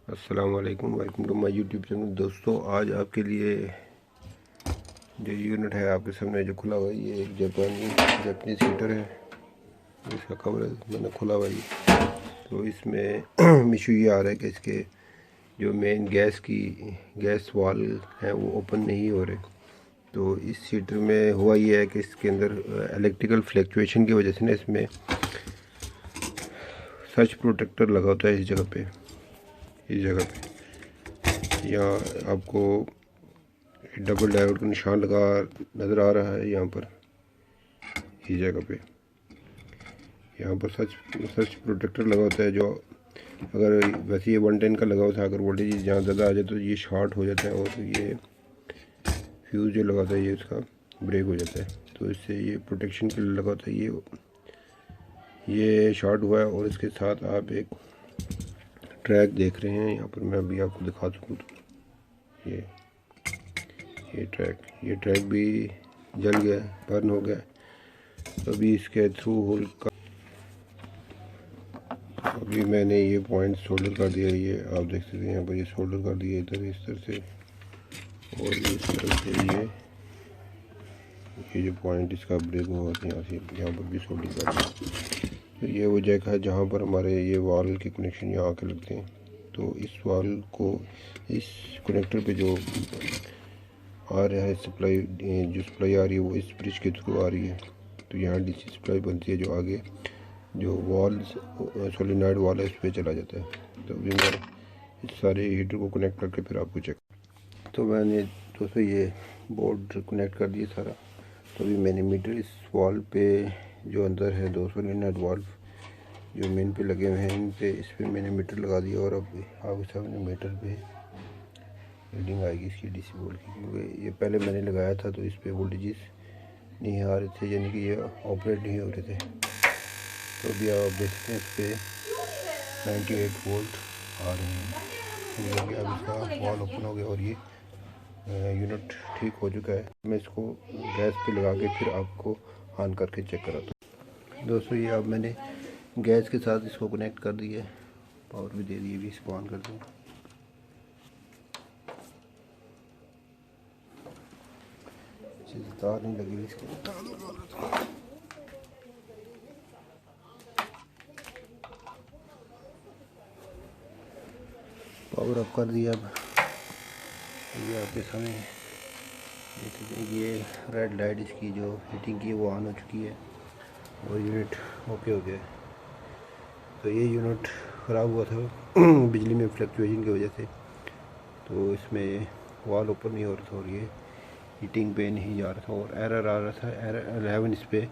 अस्सलाम वालेकुम, welcome to my YouTube channel. दोस्तों, आज आपके लिए जो यूनिट है आपके सामने जो खुला हुआ है, ये एक जापानीज हीटर है। इसका कवर मैंने खुला हुआ है। तो इसमें इशू ये आ रहा है कि इसके जो मेन गैस वाल हैं वो ओपन नहीं हो रहे। तो इस हीटर में हुआ ये है कि इसके अंदर इलेक्ट्रिकल फ्लैक्चुएशन की वजह से ना इसमें सर्च प्रोटेक्टर लगा होता है। इस जगह पे यहाँ आपको डबल डायोड का निशान लगा नज़र आ रहा है। यहाँ पर इस जगह पे यहाँ पर सर्च प्रोटेक्टर लगा होता है। जो अगर वैसे ये 110 का लगा होता है, अगर वोल्टेज जहाँ ज़्यादा आ जाए तो ये शॉर्ट हो जाता है और ये फ्यूज़ जो लगा होता है ये उसका ब्रेक हो जाता है। तो इससे ये प्रोटेक्शन के लिए लगा होता है। ये शॉर्ट हुआ है और इसके साथ आप एक ट्रैक देख रहे हैं। यहाँ पर मैं अभी आपको दिखा सकूँ तो ये ट्रैक भी जल गया, बर्न हो गया। तो अभी इसके थ्रू होल का अभी मैंने ये पॉइंट सोल्डर कर दिया। ये आप देख सकते हैं यहाँ पर ये सोल्डर कर दिया इधर इस तरह से, और इस तरह से ये जो पॉइंट इसका ब्रेक हुआ है यहाँ पर भी सोल्डर कर दिया। तो ये वो जगह है जहाँ पर हमारे ये वाल के कनेक्शन यहाँ आके लगते हैं। तो इस वाल को इस कनेक्टर पे जो आ रहा है सप्लाई, जो सप्लाई आ रही है वो इस ब्रिज के थ्रू आ रही है। तो यहाँ डीसी सप्लाई बनती है जो आगे जो वॉल सोलिनॉइड वाल है इस पर चला जाता है। तो अभी मैं इस सारे हीटर को कनेक्ट करके फिर आपको चेक, तो मैंने दोस्तों ये बोर्ड कनेक्ट कर दिया सारा। तो अभी मैंने मीटर इस वॉल पे जो अंदर है 2 सोलिनॉइड वाल्व जो मेन पे लगे हुए हैं, इन पे इस पे मैंने मीटर लगा दिया। और अब आपके सामने मीटर पे रीडिंग आएगी इसकी डीसी बोर्ड की, क्योंकि ये पहले मैंने लगाया था तो इस पे वोल्टेजेस नहीं आ रहे थे, यानी कि ये ऑपरेट नहीं हो रहे थे। तो अभी आप देख सकते हैं इस पे 98 वोल्ट आ रहे हैं। अब इसका वॉल ओपन हो गया और ये यूनिट ठीक हो चुका है। मैं इसको गैस पे लगा के फिर आपको ऑन करके चेक कराता हूँ। दोस्तों, ये अब मैंने गैस के साथ इसको कनेक्ट कर दिया है, पावर भी दे दी। भी इसको ऑन कर दूँ। तार नहीं लगी इसके, पावर अप कर दिया। अब ये आपके सामने देख सकते हैं, ये रेड लाइट इसकी जो हीटिंग की है वो ऑन हो चुकी है और यूनिट ओके हो गया है। तो ये यूनिट ख़राब हुआ था बिजली में फ्लक्चुएशन की वजह से। तो इसमें वॉल ओपन नहीं हो रहा था और ये हीटिंग पे नहीं जा रहा था और एरर आ रहा था। एरर 11 इस पर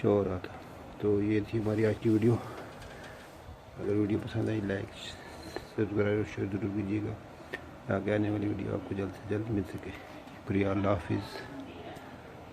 शो हो रहा था। तो ये थी हमारी आज की वीडियो। अगर वीडियो पसंद आई लाइक सब्सक्राइब और शेयर ज़रूर कीजिएगा ताकि आने वाली वीडियो आपको जल्द से जल्द मिल सके। शुक्रिया, अल्लाह हाफिज़।